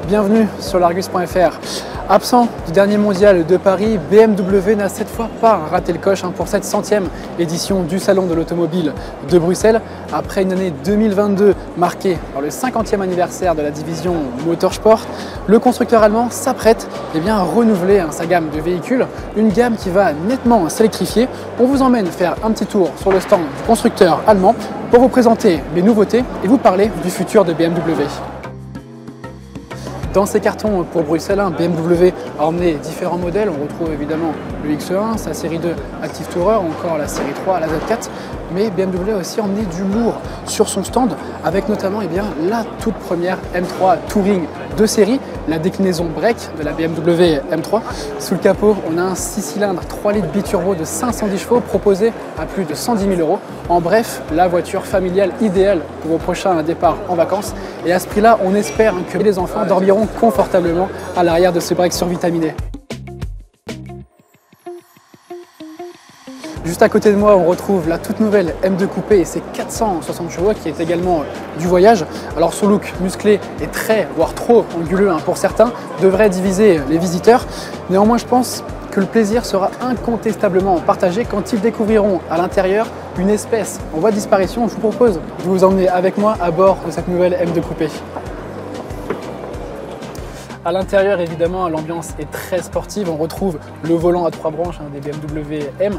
bienvenue sur l'Argus.fr. Absent du dernier mondial de Paris, BMW n'a cette fois pas raté le coche pour cette 100e édition du Salon de l'Automobile de Bruxelles. Après une année 2022 marquée par le 50e anniversaire de la division Motorsport, le constructeur allemand s'apprête à renouveler sa gamme de véhicules, une gamme qui va nettement s'électrifier. On vous emmène faire un petit tour sur le stand du constructeur allemand pour vous présenter les nouveautés et vous parler du futur de BMW. Dans ces cartons pour Bruxelles, BMW a emmené différents modèles. On retrouve évidemment le X1, sa série 2 Active Tourer, encore la série 3, la Z4. Mais BMW a aussi emmené du lourd sur son stand, avec notamment la toute première M3 Touring de série, la déclinaison break de la BMW M3. Sous le capot, on a un 6 cylindres 3 litres biturbo de 510 chevaux proposé à plus de 110 000 €. En bref, la voiture familiale idéale pour vos prochains départs en vacances. Et à ce prix-là, on espère que les enfants dormiront confortablement à l'arrière de ce break survitaminé. Juste à côté de moi, on retrouve la toute nouvelle M2 Coupé et ses 460 chevaux qui est également du voyage. Alors son look musclé et très, voire trop anguleux pour certains, devrait diviser les visiteurs. Néanmoins, je pense que le plaisir sera incontestablement partagé quand ils découvriront à l'intérieur une espèce en voie de disparition. Je vous propose de vous emmener avec moi à bord de cette nouvelle M2 Coupé. À l'intérieur, évidemment, l'ambiance est très sportive. On retrouve le volant à 3 branches des BMW M.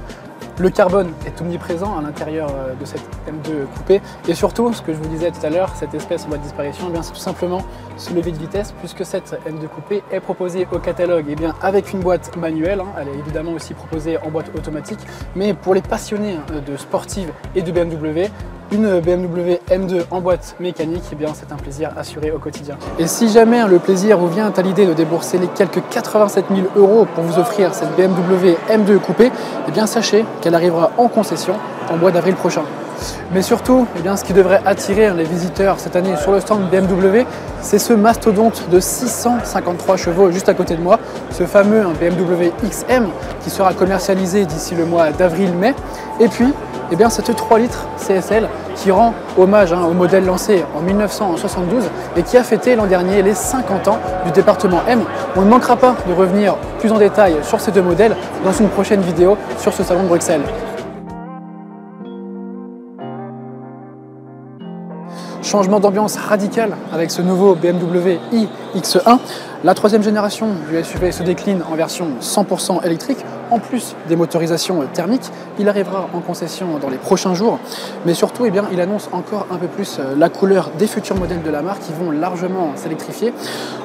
Le carbone est omniprésent à l'intérieur de cette M2 Coupé. Et surtout, ce que je vous disais tout à l'heure, cette espèce en voie de disparition, c'est tout simplement ce levier de vitesse, puisque cette M2 Coupé est proposée au catalogue avec une boîte manuelle. Elle est évidemment aussi proposée en boîte automatique. Mais pour les passionnés de sportive et de BMW, une BMW M2 en boîte mécanique, c'est un plaisir assuré au quotidien. Et si jamais le plaisir vous vient à l'idée de débourser les quelques 87 000 € pour vous offrir cette BMW M2 Coupé, sachez qu'elle arrivera en concession en mois d'avril prochain. Mais surtout, ce qui devrait attirer les visiteurs cette année sur le stand BMW, c'est ce mastodonte de 653 chevaux juste à côté de moi, ce fameux BMW XM qui sera commercialisé d'ici le mois d'avril-mai. Et puis, cette 3 litres CSL qui rend hommage au modèle lancé en 1972 et qui a fêté l'an dernier les 50 ans du département M. On ne manquera pas de revenir plus en détail sur ces deux modèles dans une prochaine vidéo sur ce salon de Bruxelles. Changement d'ambiance radical avec ce nouveau BMW iX1. La 3e génération du SUV se décline en version 100% électrique, en plus des motorisations thermiques. Il arrivera en concession dans les prochains jours, mais surtout il annonce encore un peu plus la couleur des futurs modèles de la marque qui vont largement s'électrifier.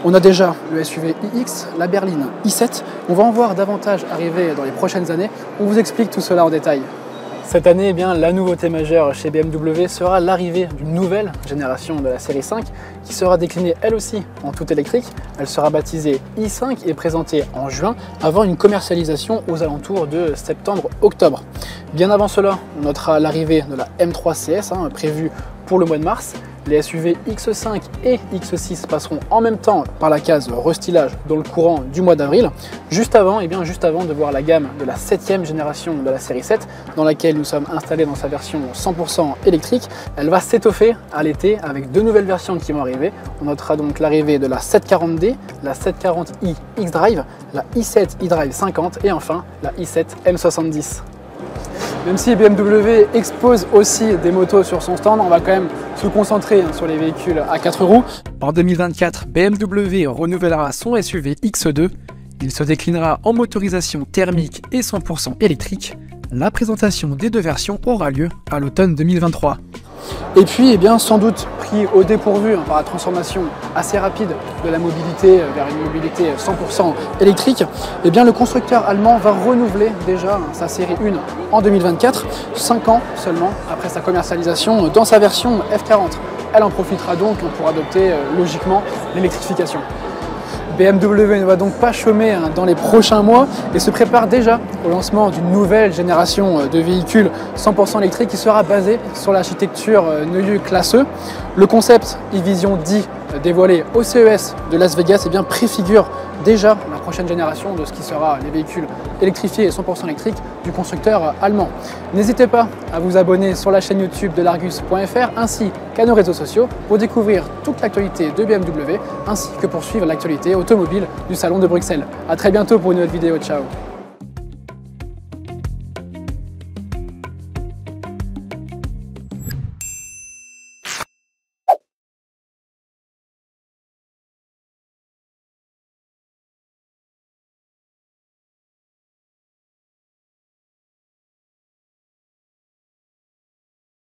On a déjà le SUV iX, la berline i7. On va en voir davantage arriver dans les prochaines années. On vous explique tout cela en détail. Cette année, la nouveauté majeure chez BMW sera l'arrivée d'une nouvelle génération de la série 5 qui sera déclinée elle aussi en tout électrique. Elle sera baptisée i5 et présentée en juin avant une commercialisation aux alentours de septembre-octobre. Bien avant cela, on notera l'arrivée de la M3 CS prévue pour le mois de mars. Les SUV X5 et X6 passeront en même temps par la case restylage dans le courant du mois d'avril, juste avant de voir la gamme de la 7e génération de la série 7, dans laquelle nous sommes installés dans sa version 100% électrique. Elle va s'étoffer à l'été avec 2 nouvelles versions qui vont arriver. On notera donc l'arrivée de la 740D, la 740i X-Drive, la i7 eDrive 50 et enfin la i7 M70. Même si BMW expose aussi des motos sur son stand, on va quand même se concentrer sur les véhicules à 4 roues. En 2024, BMW renouvellera son SUV X2. Il se déclinera en motorisation thermique et 100% électrique. La présentation des deux versions aura lieu à l'automne 2023. Et puis, sans doute pris au dépourvu par la transformation assez rapide de la mobilité vers une mobilité 100% électrique, le constructeur allemand va renouveler déjà sa série 1 en 2024, 5 ans seulement après sa commercialisation dans sa version F40. Elle en profitera donc pour adopter logiquement l'électrification. BMW ne va donc pas chômer dans les prochains mois et se prépare déjà au lancement d'une nouvelle génération de véhicules 100% électriques qui sera basée sur l'architecture Neue Klasse. Le concept e-Vision D dévoilé au CES de Las Vegas préfigure déjà la prochaine génération de ce qui sera les véhicules électrifiés et 100% électriques du constructeur allemand. N'hésitez pas à vous abonner sur la chaîne YouTube de l'Argus.fr ainsi qu'à nos réseaux sociaux pour découvrir toute l'actualité de BMW ainsi que pour suivre l'actualité automobile du Salon de Bruxelles. A très bientôt pour une nouvelle vidéo, ciao.